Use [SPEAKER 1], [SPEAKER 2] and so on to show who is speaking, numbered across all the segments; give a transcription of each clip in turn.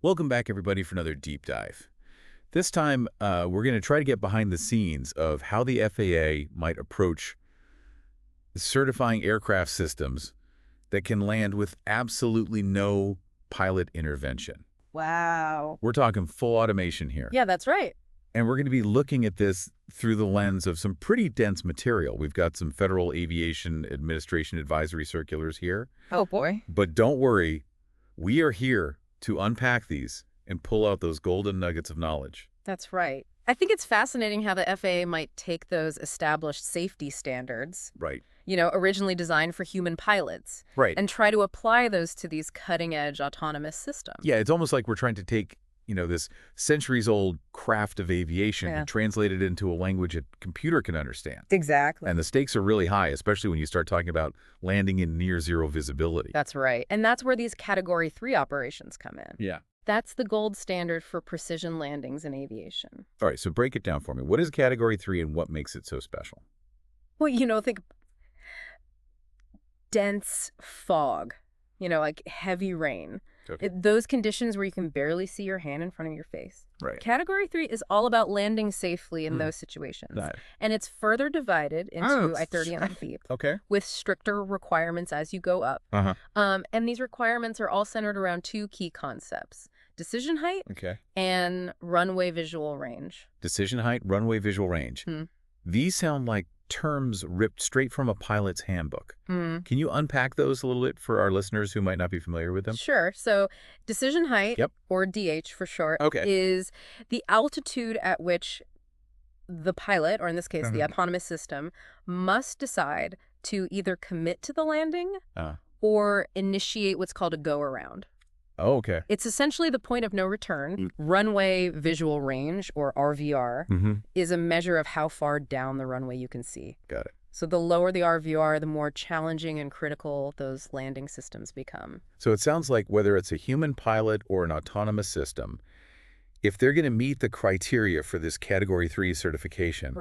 [SPEAKER 1] Welcome back, everybody, for another deep dive. This time, we're going to try to get behind the scenes of how the FAA might approach certifying aircraft systems that can land with absolutely no pilot intervention.
[SPEAKER 2] Wow.
[SPEAKER 1] We're talking full automation here.
[SPEAKER 2] Yeah, that's right.
[SPEAKER 1] And we're going to be looking at this through the lens of some pretty dense material. We've got some Federal Aviation Administration advisory circulars here.
[SPEAKER 2] Oh, boy.
[SPEAKER 1] But don't worry, we are here to unpack these and pull out those golden nuggets of knowledge.
[SPEAKER 2] That's right. I think it's fascinating how the FAA might take those established safety standards,
[SPEAKER 1] Right.
[SPEAKER 2] Originally designed for human pilots,
[SPEAKER 1] Right.
[SPEAKER 2] and try to apply those to these cutting-edge autonomous systems.
[SPEAKER 1] Yeah, it's almost like we're trying to take, this centuries-old craft of aviation and translate it into a language a computer can understand.
[SPEAKER 2] Exactly.
[SPEAKER 1] And the stakes are really high, especially when you start talking about landing in near-zero visibility.
[SPEAKER 2] That's right. And that's where these Category 3 operations come in.
[SPEAKER 1] Yeah.
[SPEAKER 2] That's the gold standard for precision landings in aviation.
[SPEAKER 1] All right, so break it down for me. What is Category 3 and what makes it so special?
[SPEAKER 2] Well, think dense fog, like heavy rain.
[SPEAKER 1] Okay.
[SPEAKER 2] Those conditions where you can barely see your hand in front of your face.
[SPEAKER 1] Right.
[SPEAKER 2] Category 3 is all about landing safely in those situations.
[SPEAKER 1] Got it.
[SPEAKER 2] And it's further divided into I-30 and I-FEEP
[SPEAKER 1] Okay.
[SPEAKER 2] with stricter requirements as you go up.
[SPEAKER 1] Uh-huh.
[SPEAKER 2] And these requirements are all centered around two key concepts: decision height
[SPEAKER 1] Okay.
[SPEAKER 2] and runway visual range.
[SPEAKER 1] Decision height, runway visual range. These sound like terms ripped straight from a pilot's handbook. Can you unpack those a little bit for our listeners who might not be familiar with them?
[SPEAKER 2] Sure. So decision height, or DH for short, is the altitude at which the pilot, or in this case, the autonomous system, must decide to either commit to the landing or initiate what's called a go-around.
[SPEAKER 1] Oh, okay.
[SPEAKER 2] It's essentially the point of no return. Runway visual range, or RVR, is a measure of how far down the runway you can see.
[SPEAKER 1] Got it.
[SPEAKER 2] So the lower the RVR, the more challenging and critical those landing systems become.
[SPEAKER 1] So it sounds like whether it's a human pilot or an autonomous system, if they're going to meet the criteria for this Category 3 certification,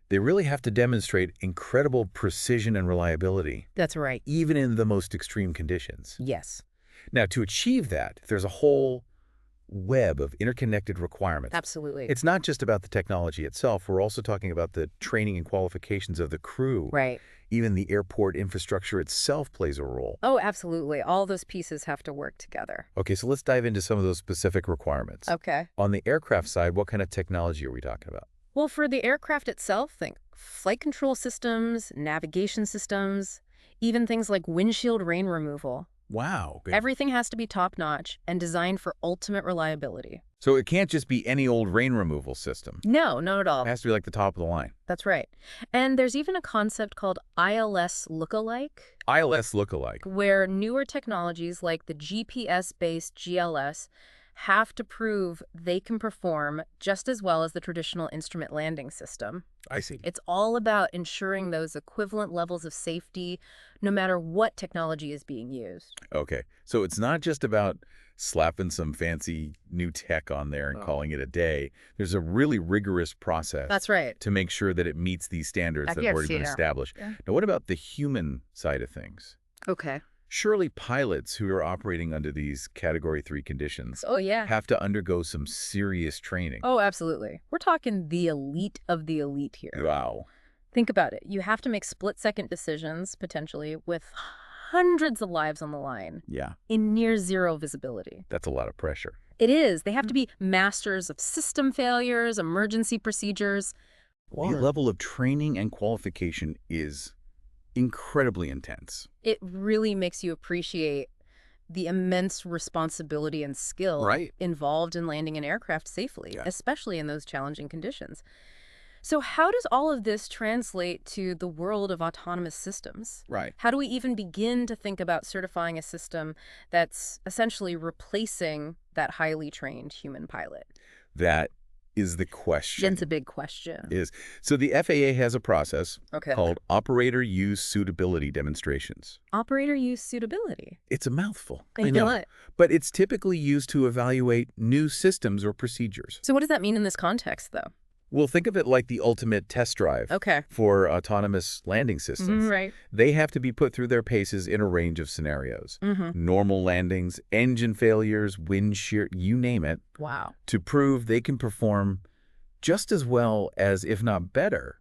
[SPEAKER 1] they really have to demonstrate incredible precision and reliability.
[SPEAKER 2] That's right.
[SPEAKER 1] Even in the most extreme conditions.
[SPEAKER 2] Yes.
[SPEAKER 1] Now, to achieve that, there's a whole web of interconnected requirements.
[SPEAKER 2] Absolutely.
[SPEAKER 1] It's not just about the technology itself. We're also talking about the training and qualifications of the crew.
[SPEAKER 2] Right.
[SPEAKER 1] Even the airport infrastructure itself plays a role.
[SPEAKER 2] Oh, absolutely. All those pieces have to work together.
[SPEAKER 1] Okay, so let's dive into some of those specific requirements.
[SPEAKER 2] Okay.
[SPEAKER 1] On the aircraft side, what kind of technology are we talking about?
[SPEAKER 2] Well, for the aircraft itself, think flight control systems, navigation systems, even things like windshield rain removal.
[SPEAKER 1] Wow. Good.
[SPEAKER 2] Everything has to be top-notch and designed for ultimate reliability.
[SPEAKER 1] So it can't just be any old rain removal system.
[SPEAKER 2] No, not at all.
[SPEAKER 1] It has to be like the top of the line.
[SPEAKER 2] That's right. And there's even a concept called ILS lookalike.
[SPEAKER 1] ILS lookalike.
[SPEAKER 2] Where newer technologies like the GPS-based GLS have to prove they can perform just as well as the traditional instrument landing system.
[SPEAKER 1] I see.
[SPEAKER 2] It's all about ensuring those equivalent levels of safety, no matter what technology is being used.
[SPEAKER 1] Okay. So it's not just about slapping some fancy new tech on there and calling it a day. There's a really rigorous process.
[SPEAKER 2] That's right.
[SPEAKER 1] To make sure that it meets these standards that have already been established.
[SPEAKER 2] Yeah.
[SPEAKER 1] Now, what about the human side of things?
[SPEAKER 2] Okay.
[SPEAKER 1] Surely pilots who are operating under these Category 3 conditions have to undergo some serious training.
[SPEAKER 2] Oh, absolutely. We're talking the elite of the elite here.
[SPEAKER 1] Wow.
[SPEAKER 2] Think about it. You have to make split-second decisions, potentially, with hundreds of lives on the line.
[SPEAKER 1] Yeah.
[SPEAKER 2] In near-zero visibility.
[SPEAKER 1] That's a lot of pressure.
[SPEAKER 2] It is. They have to be masters of system failures, emergency procedures.
[SPEAKER 1] The level of training and qualification is incredibly intense.
[SPEAKER 2] It really makes you appreciate the immense responsibility and skill involved in landing an aircraft safely, especially in those challenging conditions. So how does all of this translate to the world of autonomous systems?
[SPEAKER 1] Right.
[SPEAKER 2] How do we even begin to think about certifying a system that's essentially replacing that highly trained human pilot?
[SPEAKER 1] That is the question.
[SPEAKER 2] It's a big question.
[SPEAKER 1] So the FAA has a process called Operator Use Suitability Demonstrations.
[SPEAKER 2] Operator Use Suitability?
[SPEAKER 1] It's a mouthful.
[SPEAKER 2] I know it.
[SPEAKER 1] But it's typically used to evaluate new systems or procedures.
[SPEAKER 2] So what does that mean in this context, though?
[SPEAKER 1] Well, think of it like the ultimate test drive for autonomous landing systems.
[SPEAKER 2] Right.
[SPEAKER 1] They have to be put through their paces in a range of scenarios. Normal landings, engine failures, wind shear, you name it.
[SPEAKER 2] Wow.
[SPEAKER 1] To prove they can perform just as well as, if not better,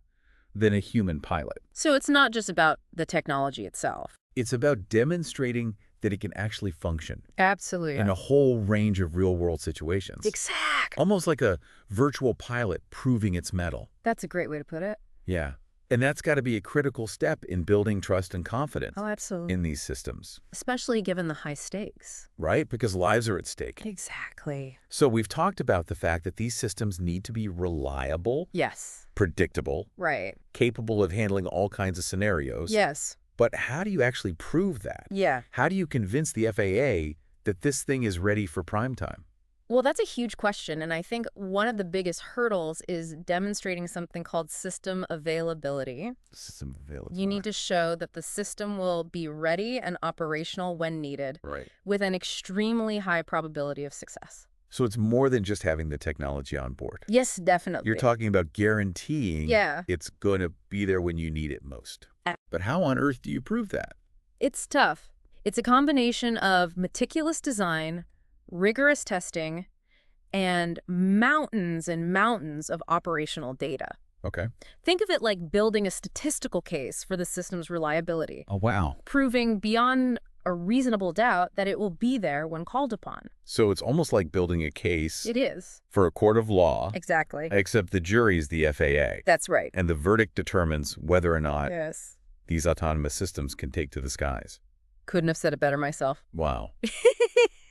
[SPEAKER 1] than a human pilot.
[SPEAKER 2] So it's not just about the technology itself.
[SPEAKER 1] It's about demonstrating that it can actually function.
[SPEAKER 2] Absolutely.
[SPEAKER 1] In a whole range of real-world situations.
[SPEAKER 2] Exactly.
[SPEAKER 1] Almost like a virtual pilot proving its mettle.
[SPEAKER 2] That's a great way to put it.
[SPEAKER 1] Yeah. And that's got to be a critical step in building trust and confidence.
[SPEAKER 2] Oh, absolutely.
[SPEAKER 1] In these systems.
[SPEAKER 2] Especially given the high stakes.
[SPEAKER 1] Right? Because lives are at stake.
[SPEAKER 2] Exactly.
[SPEAKER 1] So we've talked about the fact that these systems need to be reliable.
[SPEAKER 2] Yes.
[SPEAKER 1] Predictable.
[SPEAKER 2] Right.
[SPEAKER 1] Capable of handling all kinds of scenarios.
[SPEAKER 2] Yes.
[SPEAKER 1] But how do you actually prove that?
[SPEAKER 2] Yeah.
[SPEAKER 1] How do you convince the FAA that this thing is ready for prime time?
[SPEAKER 2] Well, that's a huge question, and I think one of the biggest hurdles is demonstrating something called system availability.
[SPEAKER 1] System availability.
[SPEAKER 2] You need to show that the system will be ready and operational when needed,
[SPEAKER 1] right,
[SPEAKER 2] with an extremely high probability of success.
[SPEAKER 1] So it's more than just having the technology on board.
[SPEAKER 2] Yes, definitely.
[SPEAKER 1] You're talking about guaranteeing it's going to be there when you need it most. But how on earth do you prove that?
[SPEAKER 2] It's tough. It's a combination of meticulous design, rigorous testing, and mountains and mountains of operational data.
[SPEAKER 1] Okay.
[SPEAKER 2] Think of it like building a statistical case for the system's reliability.
[SPEAKER 1] Oh, wow.
[SPEAKER 2] Proving beyond a reasonable doubt that it will be there when called upon.
[SPEAKER 1] So it's almost like building a case.
[SPEAKER 2] It is.
[SPEAKER 1] For a court of law.
[SPEAKER 2] Exactly.
[SPEAKER 1] Except the jury's the FAA.
[SPEAKER 2] That's right.
[SPEAKER 1] And the verdict determines whether or not
[SPEAKER 2] yes,
[SPEAKER 1] these autonomous systems can take to the skies.
[SPEAKER 2] Couldn't have said it better myself.
[SPEAKER 1] Wow.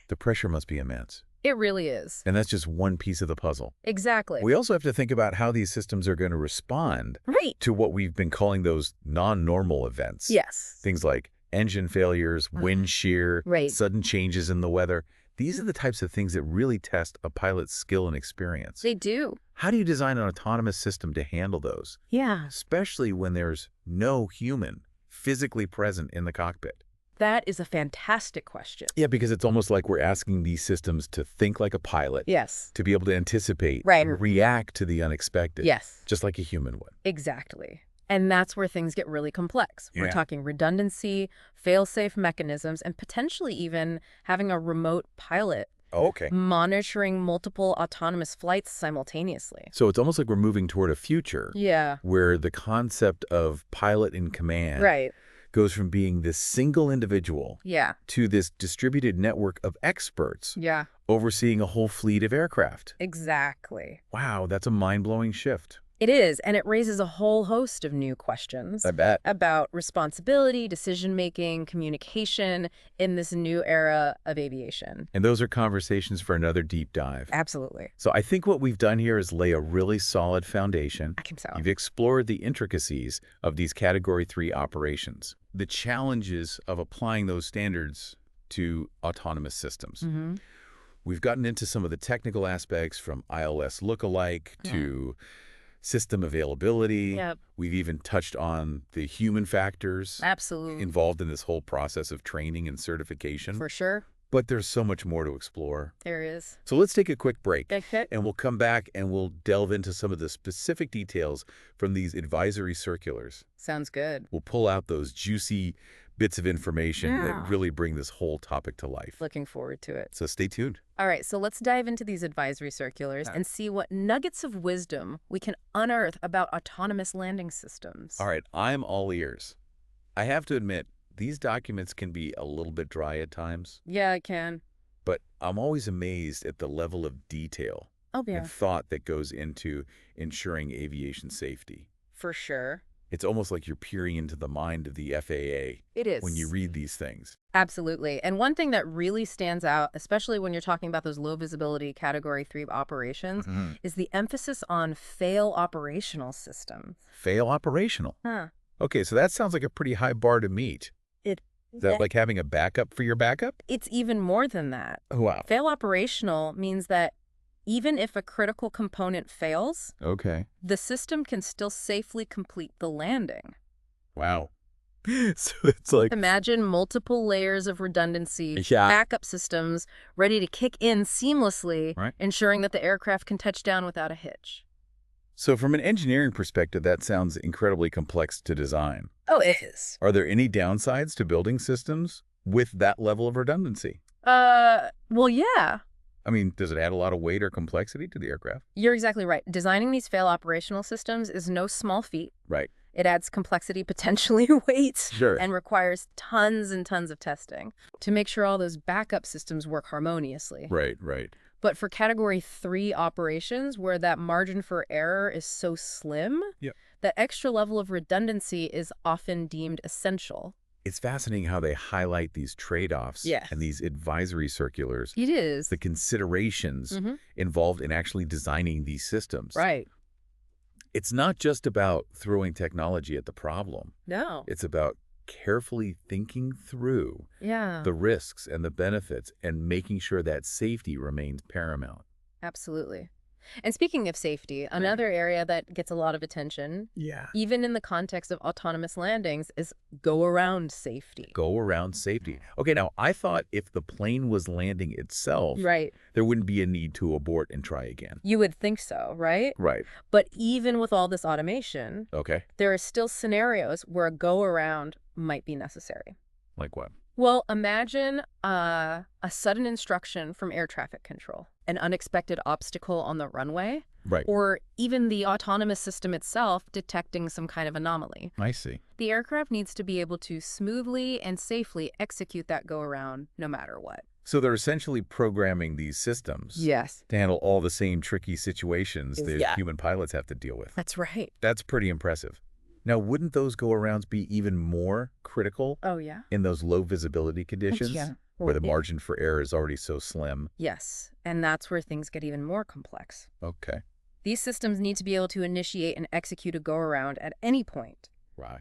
[SPEAKER 1] The pressure must be immense.
[SPEAKER 2] It really is.
[SPEAKER 1] And that's just one piece of the puzzle.
[SPEAKER 2] Exactly.
[SPEAKER 1] We also have to think about how these systems are going to respond
[SPEAKER 2] to
[SPEAKER 1] what we've been calling those non-normal events.
[SPEAKER 2] Yes.
[SPEAKER 1] Things like engine failures, wind shear,
[SPEAKER 2] right,
[SPEAKER 1] sudden changes in the weather. These are the types of things that really test a pilot's skill and experience.
[SPEAKER 2] They do.
[SPEAKER 1] How do you design an autonomous system to handle those?
[SPEAKER 2] Yeah.
[SPEAKER 1] Especially when there's no human physically present in the cockpit.
[SPEAKER 2] That is a fantastic question.
[SPEAKER 1] Yeah, because it's almost like we're asking these systems to think like a pilot.
[SPEAKER 2] Yes.
[SPEAKER 1] To be able to anticipate
[SPEAKER 2] and
[SPEAKER 1] react to the unexpected.
[SPEAKER 2] Yes.
[SPEAKER 1] Just like a human would.
[SPEAKER 2] Exactly. And that's where things get really complex. We're talking redundancy, fail-safe mechanisms, and potentially even having a remote pilot monitoring multiple autonomous flights simultaneously.
[SPEAKER 1] So it's almost like we're moving toward a future where the concept of pilot in command goes from being this single individual to this distributed network of experts overseeing a whole fleet of aircraft.
[SPEAKER 2] Exactly.
[SPEAKER 1] Wow, that's a mind-blowing shift.
[SPEAKER 2] It is, and it raises a whole host of new questions.
[SPEAKER 1] I bet.
[SPEAKER 2] About responsibility, decision-making, communication in this new era of aviation.
[SPEAKER 1] And those are conversations for another deep dive.
[SPEAKER 2] Absolutely.
[SPEAKER 1] So I think what we've done here is lay a really solid foundation.
[SPEAKER 2] I think so.
[SPEAKER 1] You've explored the intricacies of these Category 3 operations, the challenges of applying those standards to autonomous systems. We've gotten into some of the technical aspects from ILS lookalike to system availability. We've even touched on the human factors involved in this whole process of training and certification.
[SPEAKER 2] For sure.
[SPEAKER 1] But there's so much more to explore.
[SPEAKER 2] There is.
[SPEAKER 1] So let's take a quick break.
[SPEAKER 2] Okay.
[SPEAKER 1] And we'll come back and we'll delve into some of the specific details from these advisory circulars.
[SPEAKER 2] Sounds good.
[SPEAKER 1] We'll pull out those juicy bits of information that really bring this whole topic to life.
[SPEAKER 2] Looking forward to it.
[SPEAKER 1] So stay tuned.
[SPEAKER 2] All right, so let's dive into these advisory circulars and see what nuggets of wisdom we can unearth about autonomous landing systems.
[SPEAKER 1] All right, I'm all ears. I have to admit, these documents can be a little bit dry at times.
[SPEAKER 2] Yeah, it can.
[SPEAKER 1] But I'm always amazed at the level of detail and thought that goes into ensuring aviation safety.
[SPEAKER 2] For sure.
[SPEAKER 1] It's almost like you're peering into the mind of the FAA.
[SPEAKER 2] It is.
[SPEAKER 1] When you read these things.
[SPEAKER 2] Absolutely. And one thing that really stands out, especially when you're talking about those low visibility Category 3 operations, is the emphasis on fail operational systems.
[SPEAKER 1] Fail operational? Okay, so that sounds like a pretty high bar to meet. Is that like having a backup for your backup?
[SPEAKER 2] It's even more than that.
[SPEAKER 1] Oh, wow.
[SPEAKER 2] Fail operational means that even if a critical component fails, the system can still safely complete the landing.
[SPEAKER 1] Wow. So it's like...
[SPEAKER 2] Imagine multiple layers of redundancy, backup systems ready to kick in seamlessly, ensuring that the aircraft can touch down without a hitch.
[SPEAKER 1] So from an engineering perspective, that sounds incredibly complex to design.
[SPEAKER 2] Oh, it is.
[SPEAKER 1] Are there any downsides to building systems with that level of redundancy?
[SPEAKER 2] Well, yeah.
[SPEAKER 1] I mean, does it add a lot of weight or complexity to the aircraft?
[SPEAKER 2] You're exactly right. Designing these fail operational systems is no small feat.
[SPEAKER 1] Right.
[SPEAKER 2] It adds complexity, potentially weight,
[SPEAKER 1] Sure.
[SPEAKER 2] and requires tons and tons of testing to make sure all those backup systems work harmoniously.
[SPEAKER 1] Right, right.
[SPEAKER 2] But for Category 3 operations, where that margin for error is so slim,
[SPEAKER 1] Yep.
[SPEAKER 2] that extra level of redundancy is often deemed essential.
[SPEAKER 1] It's fascinating how they highlight these trade-offs
[SPEAKER 2] Yes.
[SPEAKER 1] and these advisory circulars,
[SPEAKER 2] It is.
[SPEAKER 1] the considerations involved in actually designing these systems.
[SPEAKER 2] Right.
[SPEAKER 1] It's not just about throwing technology at the problem.
[SPEAKER 2] No.
[SPEAKER 1] It's about carefully thinking through the risks and the benefits and making sure that safety remains paramount.
[SPEAKER 2] Absolutely. And speaking of safety, another area that gets a lot of attention, even in the context of autonomous landings, is go-around safety.
[SPEAKER 1] Go-around safety. Okay, now, I thought if the plane was landing itself,
[SPEAKER 2] Right.
[SPEAKER 1] there wouldn't be a need to abort and try again.
[SPEAKER 2] You would think so, right?
[SPEAKER 1] Right.
[SPEAKER 2] But even with all this automation, there are still scenarios where a go-around might be necessary.
[SPEAKER 1] Like what?
[SPEAKER 2] Well, imagine a sudden instruction from air traffic control, an unexpected obstacle on the runway,
[SPEAKER 1] Right.
[SPEAKER 2] or even the autonomous system itself detecting some kind of anomaly.
[SPEAKER 1] I see.
[SPEAKER 2] The aircraft needs to be able to smoothly and safely execute that go-around no matter what.
[SPEAKER 1] So they're essentially programming these systems to handle all the same tricky situations the human pilots have to deal with.
[SPEAKER 2] That's right.
[SPEAKER 1] That's pretty impressive. Now, wouldn't those go-arounds be even more critical in those low visibility conditions where the margin for error is already so slim?
[SPEAKER 2] Yes, and that's where things get even more complex.
[SPEAKER 1] Okay.
[SPEAKER 2] These systems need to be able to initiate and execute a go-around at any point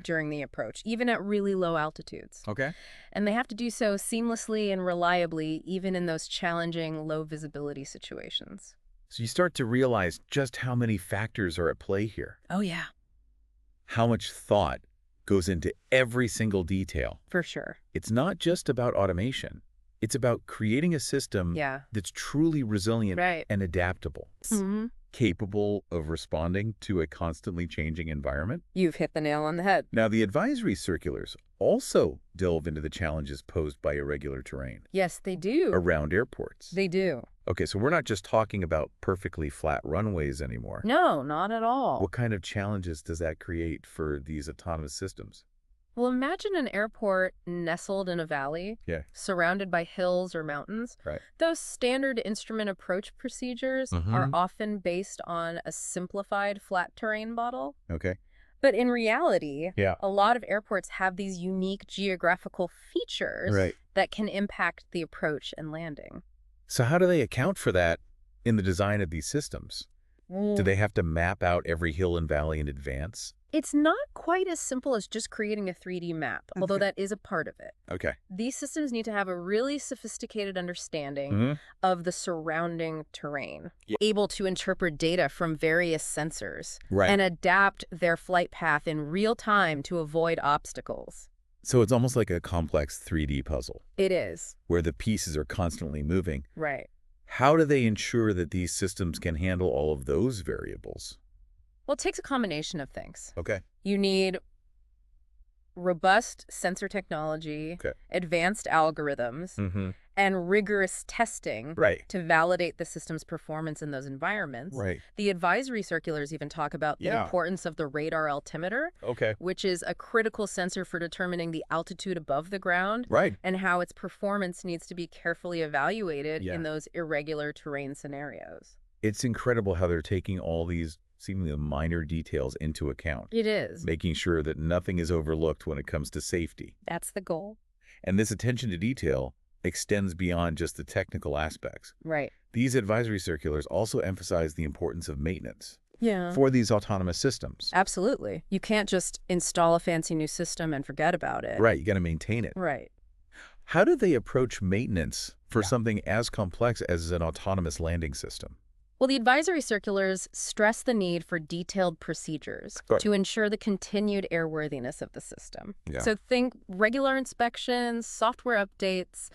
[SPEAKER 2] during the approach, even at really low altitudes.
[SPEAKER 1] Okay.
[SPEAKER 2] And they have to do so seamlessly and reliably, even in those challenging low visibility situations.
[SPEAKER 1] So you start to realize just how many factors are at play here.
[SPEAKER 2] Oh, yeah.
[SPEAKER 1] How much thought goes into every single detail.
[SPEAKER 2] For sure.
[SPEAKER 1] It's not just about automation. It's about creating a system that's truly resilient and adaptable, capable of responding to a constantly changing environment.
[SPEAKER 2] You've hit the nail on the head.
[SPEAKER 1] Now, the advisory circulars also delve into the challenges posed by irregular terrain.
[SPEAKER 2] Yes, they do.
[SPEAKER 1] Around airports.
[SPEAKER 2] They do.
[SPEAKER 1] Okay, so we're not just talking about perfectly flat runways anymore.
[SPEAKER 2] No, not at all.
[SPEAKER 1] What kind of challenges does that create for these autonomous systems?
[SPEAKER 2] Well, imagine an airport nestled in a valley, surrounded by hills or mountains.
[SPEAKER 1] Right.
[SPEAKER 2] Those standard instrument approach procedures are often based on a simplified flat terrain model.
[SPEAKER 1] Okay.
[SPEAKER 2] But in reality, a lot of airports have these unique geographical features that can impact the approach and landing.
[SPEAKER 1] So how do they account for that in the design of these systems? Do they have to map out every hill and valley in advance?
[SPEAKER 2] It's not quite as simple as just creating a 3D map, although that is a part of it.
[SPEAKER 1] Okay.
[SPEAKER 2] These systems need to have a really sophisticated understanding of the surrounding terrain, able to interpret data from various sensors, and adapt their flight path in real time to avoid obstacles.
[SPEAKER 1] So it's almost like a complex 3D puzzle.
[SPEAKER 2] It is.
[SPEAKER 1] Where the pieces are constantly moving.
[SPEAKER 2] Right.
[SPEAKER 1] How do they ensure that these systems can handle all of those variables?
[SPEAKER 2] Well, it takes a combination of things.
[SPEAKER 1] Okay.
[SPEAKER 2] You need robust sensor technology, advanced algorithms, and rigorous testing to validate the system's performance in those environments.
[SPEAKER 1] Right.
[SPEAKER 2] The advisory circulars even talk about the importance of the radar altimeter, which is a critical sensor for determining the altitude above the ground, and how its performance needs to be carefully evaluated in those irregular terrain scenarios.
[SPEAKER 1] It's incredible how they're taking all these seemingly minor details into account.
[SPEAKER 2] It is.
[SPEAKER 1] Making sure that nothing is overlooked when it comes to safety.
[SPEAKER 2] That's the goal.
[SPEAKER 1] And this attention to detail extends beyond just the technical aspects.
[SPEAKER 2] Right.
[SPEAKER 1] These advisory circulars also emphasize the importance of maintenance
[SPEAKER 2] Yeah.
[SPEAKER 1] for these autonomous systems.
[SPEAKER 2] Absolutely. You can't just install a fancy new system and forget about it.
[SPEAKER 1] Right. You got to maintain it.
[SPEAKER 2] Right.
[SPEAKER 1] How do they approach maintenance for something as complex as an autonomous landing system?
[SPEAKER 2] Well, the advisory circulars stress the need for detailed procedures to ensure the continued airworthiness of the system.
[SPEAKER 1] Yeah.
[SPEAKER 2] So think regular inspections, software updates,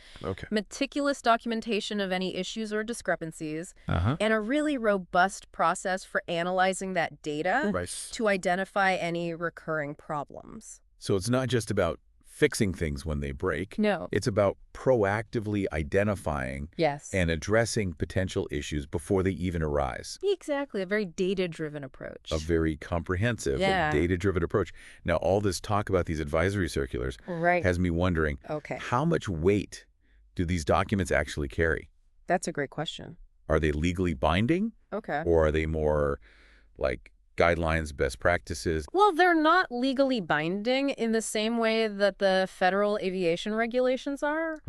[SPEAKER 2] meticulous documentation of any issues or discrepancies, and a really robust process for analyzing that data to identify any recurring problems.
[SPEAKER 1] So it's not just about fixing things when they break.
[SPEAKER 2] No.
[SPEAKER 1] It's about proactively identifying and addressing potential issues before they even arise.
[SPEAKER 2] Exactly. A very data-driven approach.
[SPEAKER 1] A very comprehensive, data-driven approach. Now, all this talk about these advisory circulars has me wondering, how much weight do these documents actually carry?
[SPEAKER 2] That's a great question.
[SPEAKER 1] Are they legally binding? Or are they more like guidelines, best practices?
[SPEAKER 2] Well, they're not legally binding in the same way that the federal aviation regulations are.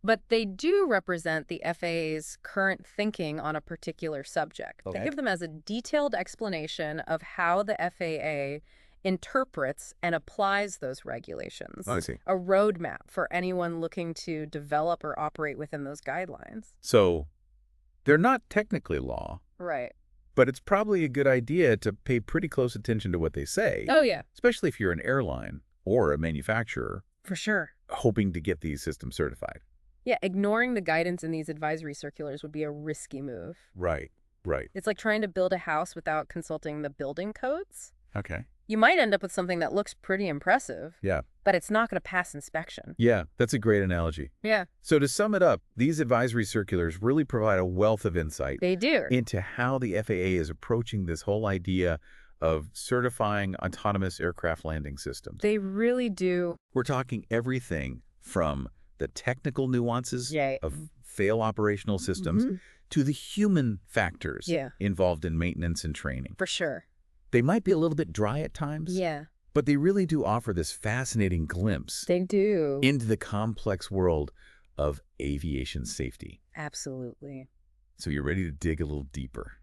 [SPEAKER 2] But they do represent the FAA's current thinking on a particular subject. They give them as a detailed explanation of how the FAA interprets and applies those regulations.
[SPEAKER 1] I see.
[SPEAKER 2] A roadmap for anyone looking to develop or operate within those guidelines.
[SPEAKER 1] So they're not technically law.
[SPEAKER 2] Right.
[SPEAKER 1] But it's probably a good idea to pay pretty close attention to what they say.
[SPEAKER 2] Oh, yeah.
[SPEAKER 1] Especially if you're an airline or a manufacturer.
[SPEAKER 2] For sure.
[SPEAKER 1] Hoping to get these systems certified.
[SPEAKER 2] Yeah, ignoring the guidance in these advisory circulars would be a risky move.
[SPEAKER 1] Right. It's
[SPEAKER 2] like trying to build a house without consulting the building codes.
[SPEAKER 1] Okay.
[SPEAKER 2] You might end up with something that looks pretty impressive.
[SPEAKER 1] Yeah.
[SPEAKER 2] But it's not going to pass inspection.
[SPEAKER 1] Yeah, that's a great analogy.
[SPEAKER 2] Yeah.
[SPEAKER 1] So to sum it up, these advisory circulars really provide a wealth of insight.
[SPEAKER 2] They do.
[SPEAKER 1] Into how the FAA is approaching this whole idea of certifying autonomous aircraft landing systems.
[SPEAKER 2] They really do.
[SPEAKER 1] We're talking everything from the technical nuances of fail operational systems to the human factors involved in maintenance and training.
[SPEAKER 2] For sure.
[SPEAKER 1] They might be a little bit dry at times.
[SPEAKER 2] Yeah.
[SPEAKER 1] But they really do offer this fascinating glimpse.
[SPEAKER 2] They do.
[SPEAKER 1] Into the complex world of aviation safety.
[SPEAKER 2] Absolutely.
[SPEAKER 1] So you're ready to dig a little deeper.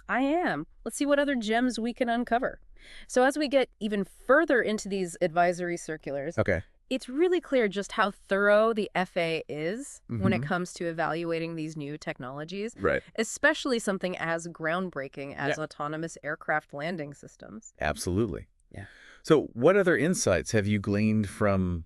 [SPEAKER 2] I am. Let's see what other gems we can uncover. So as we get even further into these advisory circulars, it's really clear just how thorough the FAA is when it comes to evaluating these new technologies, especially something as groundbreaking as autonomous aircraft landing systems.
[SPEAKER 1] Absolutely.
[SPEAKER 2] Yeah.
[SPEAKER 1] So what other insights have you gleaned from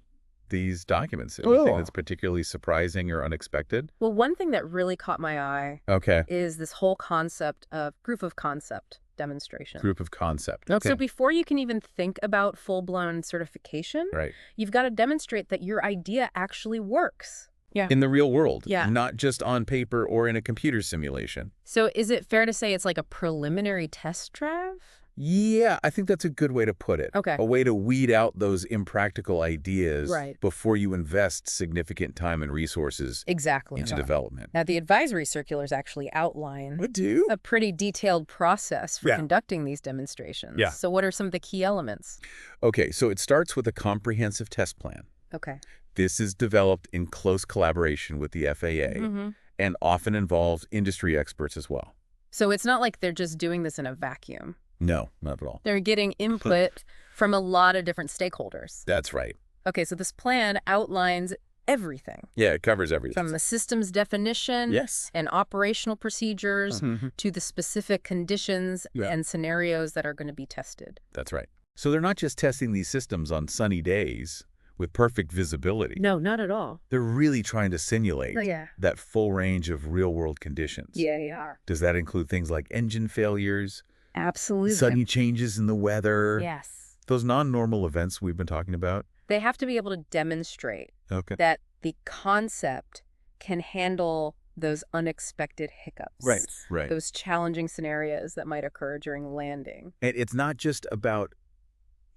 [SPEAKER 1] these documents? Anything that's particularly surprising or unexpected?
[SPEAKER 2] Well, one thing that really caught my eye is this whole concept of proof of concept demonstration.
[SPEAKER 1] Proof of concept.
[SPEAKER 2] So before you can even think about full-blown certification, you've got to demonstrate that your idea actually works. Yeah.
[SPEAKER 1] In the real world, not just on paper or in a computer simulation.
[SPEAKER 2] So is it fair to say it's like a preliminary test drive?
[SPEAKER 1] Yeah, I think that's a good way to put it.
[SPEAKER 2] Okay.
[SPEAKER 1] A way to weed out those impractical ideas before you invest significant time and resources into development.
[SPEAKER 2] Now, the advisory circulars actually outline a pretty detailed process for conducting these demonstrations.
[SPEAKER 1] Yeah.
[SPEAKER 2] So what are some of the key elements?
[SPEAKER 1] Okay, so it starts with a comprehensive test plan.
[SPEAKER 2] Okay.
[SPEAKER 1] This is developed in close collaboration with the FAA and often involves industry experts as well.
[SPEAKER 2] So it's not like they're just doing this in a vacuum.
[SPEAKER 1] No, not at all.
[SPEAKER 2] They're getting input from a lot of different stakeholders.
[SPEAKER 1] That's right.
[SPEAKER 2] Okay, so this plan outlines everything.
[SPEAKER 1] Yeah, it covers everything.
[SPEAKER 2] From the system's definition and operational procedures to the specific conditions and scenarios that are going to be tested.
[SPEAKER 1] That's right. So they're not just testing these systems on sunny days with perfect visibility.
[SPEAKER 2] No, not at all.
[SPEAKER 1] They're really trying to simulate that full range of real-world conditions.
[SPEAKER 2] Yeah, they are.
[SPEAKER 1] Does that include things like engine failures?
[SPEAKER 2] Absolutely.
[SPEAKER 1] Sudden changes in the weather.
[SPEAKER 2] Yes.
[SPEAKER 1] Those non-normal events we've been talking about.
[SPEAKER 2] They have to be able to demonstrate that the concept can handle those unexpected hiccups.
[SPEAKER 1] Right.
[SPEAKER 2] Those challenging scenarios that might occur during landing.
[SPEAKER 1] And it's not just about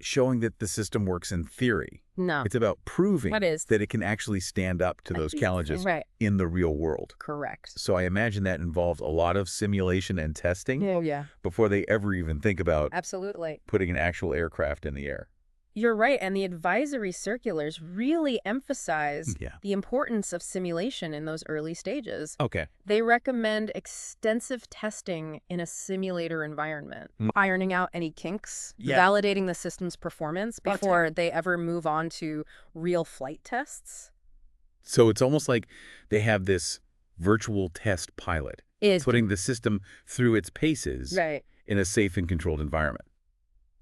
[SPEAKER 1] showing that the system works in theory.
[SPEAKER 2] No.
[SPEAKER 1] It's about proving
[SPEAKER 2] that it
[SPEAKER 1] can actually stand up to those challenges in the real world.
[SPEAKER 2] Correct.
[SPEAKER 1] So I imagine that involves a lot of simulation and testing before they ever even think about putting an actual aircraft in the air.
[SPEAKER 2] You're right, and the advisory circulars really emphasize the importance of simulation in those early stages.
[SPEAKER 1] Okay.
[SPEAKER 2] They recommend extensive testing in a simulator environment, ironing out any kinks, validating the system's performance before they ever move on to real flight tests.
[SPEAKER 1] So it's almost like they have this virtual test pilot putting the system through its paces in a safe and controlled environment.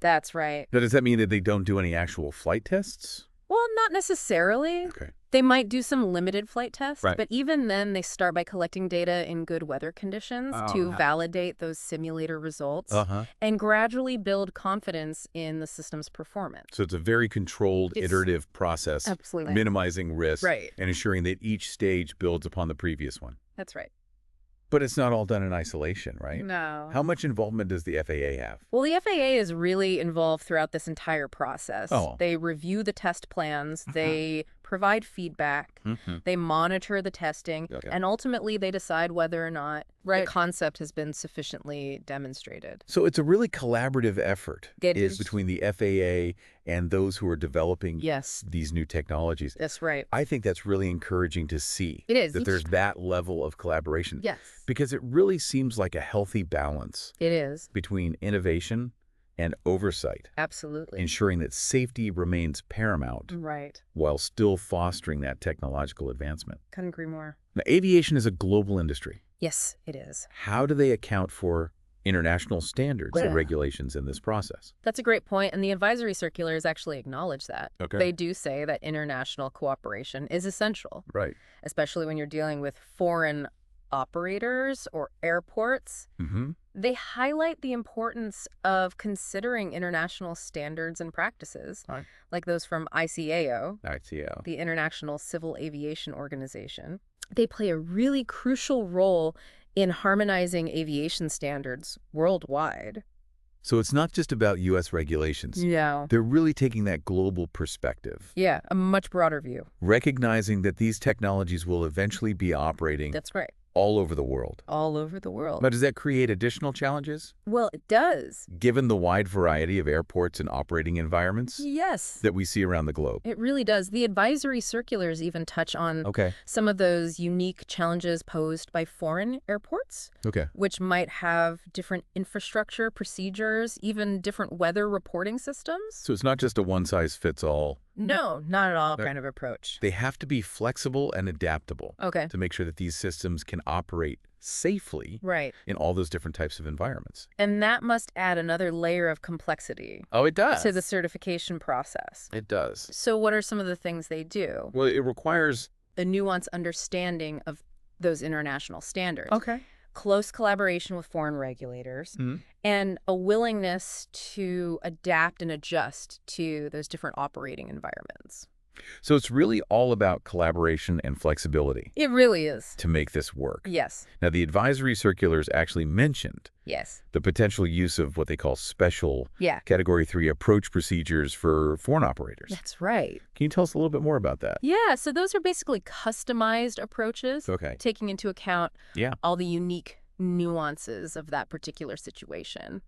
[SPEAKER 2] That's right.
[SPEAKER 1] Now, does that mean that they don't do any actual flight tests?
[SPEAKER 2] Well, not necessarily.
[SPEAKER 1] Okay.
[SPEAKER 2] They might do some limited flight tests, but even then they start by collecting data in good weather conditions to validate those simulator results and gradually build confidence in the system's performance.
[SPEAKER 1] So it's a very controlled, iterative process, minimizing risk and ensuring that each stage builds upon the previous one.
[SPEAKER 2] That's right.
[SPEAKER 1] But it's not all done in isolation, right?
[SPEAKER 2] No.
[SPEAKER 1] How much involvement does the FAA have?
[SPEAKER 2] Well, the FAA is really involved throughout this entire process.
[SPEAKER 1] Oh.
[SPEAKER 2] They review the test plans, they provide feedback, they monitor the testing, and ultimately they decide whether or not the concept has been sufficiently demonstrated.
[SPEAKER 1] So it's a really collaborative effort between the FAA and those who are developing these new technologies.
[SPEAKER 2] That's right.
[SPEAKER 1] I think that's really encouraging to see.
[SPEAKER 2] It is.
[SPEAKER 1] That there's that level of collaboration.
[SPEAKER 2] Yes.
[SPEAKER 1] Because it really seems like a healthy balance.
[SPEAKER 2] It is.
[SPEAKER 1] Between innovation and oversight.
[SPEAKER 2] Absolutely.
[SPEAKER 1] Ensuring that safety remains paramount.
[SPEAKER 2] Right.
[SPEAKER 1] While still fostering that technological advancement.
[SPEAKER 2] Couldn't agree more.
[SPEAKER 1] Now, aviation is a global industry.
[SPEAKER 2] Yes, it is.
[SPEAKER 1] How do they account for international standards and regulations in this process?
[SPEAKER 2] That's a great point, and the advisory circulars actually acknowledge that.
[SPEAKER 1] Okay.
[SPEAKER 2] They do say that international cooperation is essential.
[SPEAKER 1] Right.
[SPEAKER 2] Especially when you're dealing with foreign operators or airports. They highlight the importance of considering international standards and practices, like those from ICAO, the International Civil Aviation Organization. They play a really crucial role in harmonizing aviation standards worldwide.
[SPEAKER 1] So it's not just about U.S. regulations.
[SPEAKER 2] No.
[SPEAKER 1] They're really taking that global perspective.
[SPEAKER 2] Yeah, a much broader view.
[SPEAKER 1] Recognizing that these technologies will eventually be operating
[SPEAKER 2] That's right.
[SPEAKER 1] all over the world.
[SPEAKER 2] All over the world.
[SPEAKER 1] But does that create additional challenges?
[SPEAKER 2] Well, it does.
[SPEAKER 1] Given the wide variety of airports and operating environments?
[SPEAKER 2] Yes.
[SPEAKER 1] That we see around the globe.
[SPEAKER 2] It really does. The advisory circulars even touch on some of those unique challenges posed by foreign airports, which might have different infrastructure, procedures, even different weather reporting systems.
[SPEAKER 1] So it's not just a one-size-fits-all.
[SPEAKER 2] No, not at all kind of approach.
[SPEAKER 1] They have to be flexible and adaptable to make sure that these systems can operate safely in all those different types of environments.
[SPEAKER 2] And that must add another layer of complexity.
[SPEAKER 1] Oh, it does.
[SPEAKER 2] To the certification process.
[SPEAKER 1] It does.
[SPEAKER 2] So what are some of the things they do?
[SPEAKER 1] Well, it requires
[SPEAKER 2] a nuanced understanding of those international standards.
[SPEAKER 1] Okay.
[SPEAKER 2] Close collaboration with foreign regulators, and a willingness to adapt and adjust to those different operating environments.
[SPEAKER 1] So it's really all about collaboration and flexibility.
[SPEAKER 2] It really is.
[SPEAKER 1] To make this work.
[SPEAKER 2] Yes.
[SPEAKER 1] Now, the advisory circulars actually mentioned the potential use of what they call special Category 3 approach procedures for foreign operators.
[SPEAKER 2] That's right.
[SPEAKER 1] Can you tell us a little bit more about that?
[SPEAKER 2] Yeah, so those are basically customized approaches, taking into account all the unique nuances of that particular situation.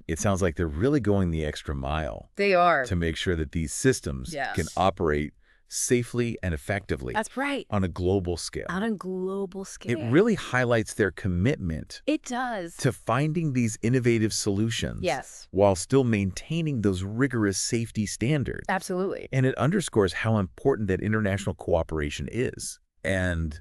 [SPEAKER 1] It sounds like they're really going the extra mile.
[SPEAKER 2] They are.
[SPEAKER 1] To make sure that these systems can operate safely and effectively.
[SPEAKER 2] That's right.
[SPEAKER 1] On a global scale.
[SPEAKER 2] On a global scale.
[SPEAKER 1] It really highlights their commitment.
[SPEAKER 2] It does.
[SPEAKER 1] To finding these innovative solutions.
[SPEAKER 2] Yes.
[SPEAKER 1] While still maintaining those rigorous safety standards.
[SPEAKER 2] Absolutely.
[SPEAKER 1] And it underscores how important that international cooperation is. And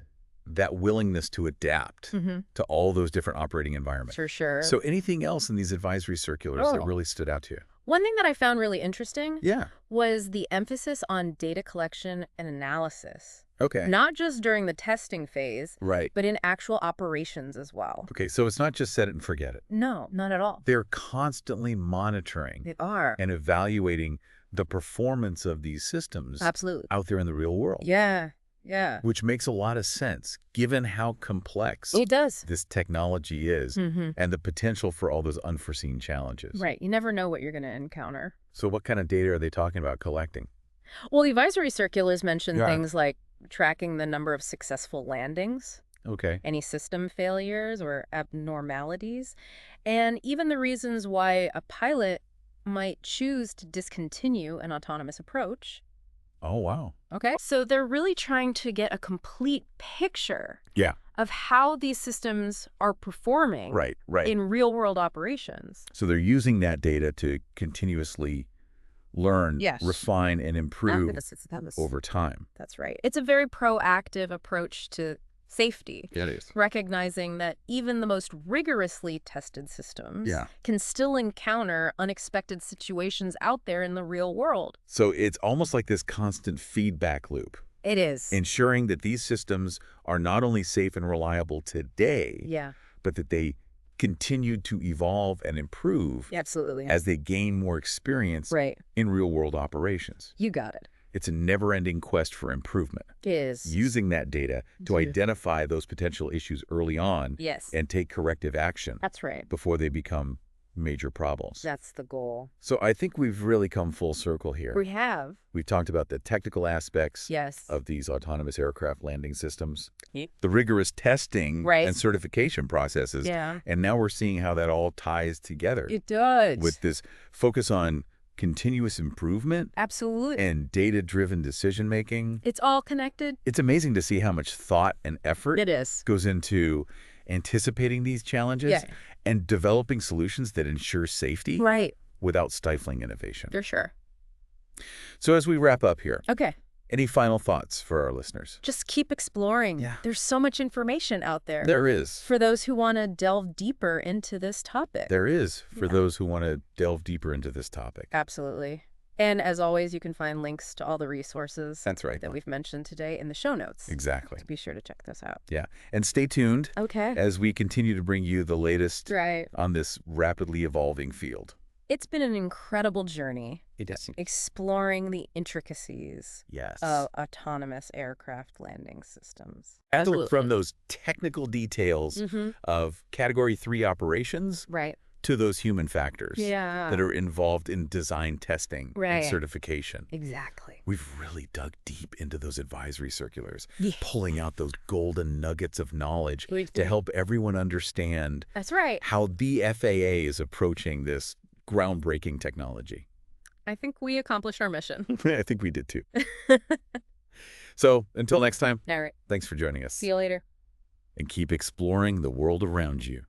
[SPEAKER 1] that willingness to adapt to all those different operating environments.
[SPEAKER 2] For sure.
[SPEAKER 1] So anything else in these advisory circulars that really stood out to you?
[SPEAKER 2] One thing that I found really interesting was the emphasis on data collection and analysis.
[SPEAKER 1] Okay.
[SPEAKER 2] Not just during the testing phase,
[SPEAKER 1] right,
[SPEAKER 2] but in actual operations as well.
[SPEAKER 1] Okay, so it's not just set it and forget it.
[SPEAKER 2] No, not at all.
[SPEAKER 1] They're constantly monitoring.
[SPEAKER 2] They are.
[SPEAKER 1] And evaluating the performance of these systems.
[SPEAKER 2] Absolutely.
[SPEAKER 1] Out there in the real world.
[SPEAKER 2] Yeah. Yeah.
[SPEAKER 1] Which makes a lot of sense, given how complex
[SPEAKER 2] it does.
[SPEAKER 1] This technology is and the potential for all those unforeseen challenges.
[SPEAKER 2] Right. You never know what you're going to encounter.
[SPEAKER 1] So what kind of data are they talking about collecting?
[SPEAKER 2] Well, the advisory circulars mention things like tracking the number of successful landings, any system failures or abnormalities, and even the reasons why a pilot might choose to discontinue an autonomous approach.
[SPEAKER 1] Oh, wow.
[SPEAKER 2] Okay. So they're really trying to get a complete picture of how these systems are performing in real-world operations.
[SPEAKER 1] So they're using that data to continuously learn, refine, and improve over time.
[SPEAKER 2] That's right. It's a very proactive approach to safety.
[SPEAKER 1] Yeah, it is.
[SPEAKER 2] Recognizing that even the most rigorously tested systems can still encounter unexpected situations out there in the real world.
[SPEAKER 1] So it's almost like this constant feedback loop.
[SPEAKER 2] It is.
[SPEAKER 1] Ensuring that these systems are not only safe and reliable today, but that they continue to evolve and improve as they gain more experience in real-world operations.
[SPEAKER 2] You got it.
[SPEAKER 1] It's a never-ending quest for improvement.
[SPEAKER 2] It is.
[SPEAKER 1] Using that data to identify those potential issues early on and take corrective action.
[SPEAKER 2] That's right.
[SPEAKER 1] Before they become major problems.
[SPEAKER 2] That's the goal.
[SPEAKER 1] So I think we've really come full circle here.
[SPEAKER 2] We have.
[SPEAKER 1] We've talked about the technical aspects of these autonomous aircraft landing systems, the rigorous testing and certification processes, and now we're seeing how that all ties together.
[SPEAKER 2] It does.
[SPEAKER 1] With this focus on continuous improvement.
[SPEAKER 2] Absolutely.
[SPEAKER 1] And data-driven decision-making.
[SPEAKER 2] It's all connected.
[SPEAKER 1] It's amazing to see how much thought and effort goes into anticipating these challenges and developing solutions that ensure safety without stifling innovation.
[SPEAKER 2] For sure.
[SPEAKER 1] So as we wrap up here,
[SPEAKER 2] any
[SPEAKER 1] final thoughts for our listeners?
[SPEAKER 2] Just keep exploring. There's so much information out there.
[SPEAKER 1] There is.
[SPEAKER 2] For those who want to delve deeper into this topic.
[SPEAKER 1] There is, for those who want to delve deeper into this topic.
[SPEAKER 2] Absolutely. And as always, you can find links to all the resources that we've mentioned today in the show notes.
[SPEAKER 1] Exactly.
[SPEAKER 2] So be sure to check those out.
[SPEAKER 1] Yeah. And stay tuned as we continue to bring you the latest on this rapidly evolving field.
[SPEAKER 2] It's been an incredible journey.
[SPEAKER 1] It is.
[SPEAKER 2] Exploring the intricacies of autonomous aircraft landing systems.
[SPEAKER 1] From those technical details of Category 3 operations to those human factors that are involved in design testing and certification.
[SPEAKER 2] Exactly.
[SPEAKER 1] We've really dug deep into those advisory circulars, pulling out those golden nuggets of knowledge to help everyone understand how the FAA is approaching this groundbreaking technology.
[SPEAKER 2] I think we accomplished our mission.
[SPEAKER 1] I think we did too. So until next time,
[SPEAKER 2] all right.
[SPEAKER 1] Thanks for joining us.
[SPEAKER 2] See you later.
[SPEAKER 1] And keep exploring the world around you.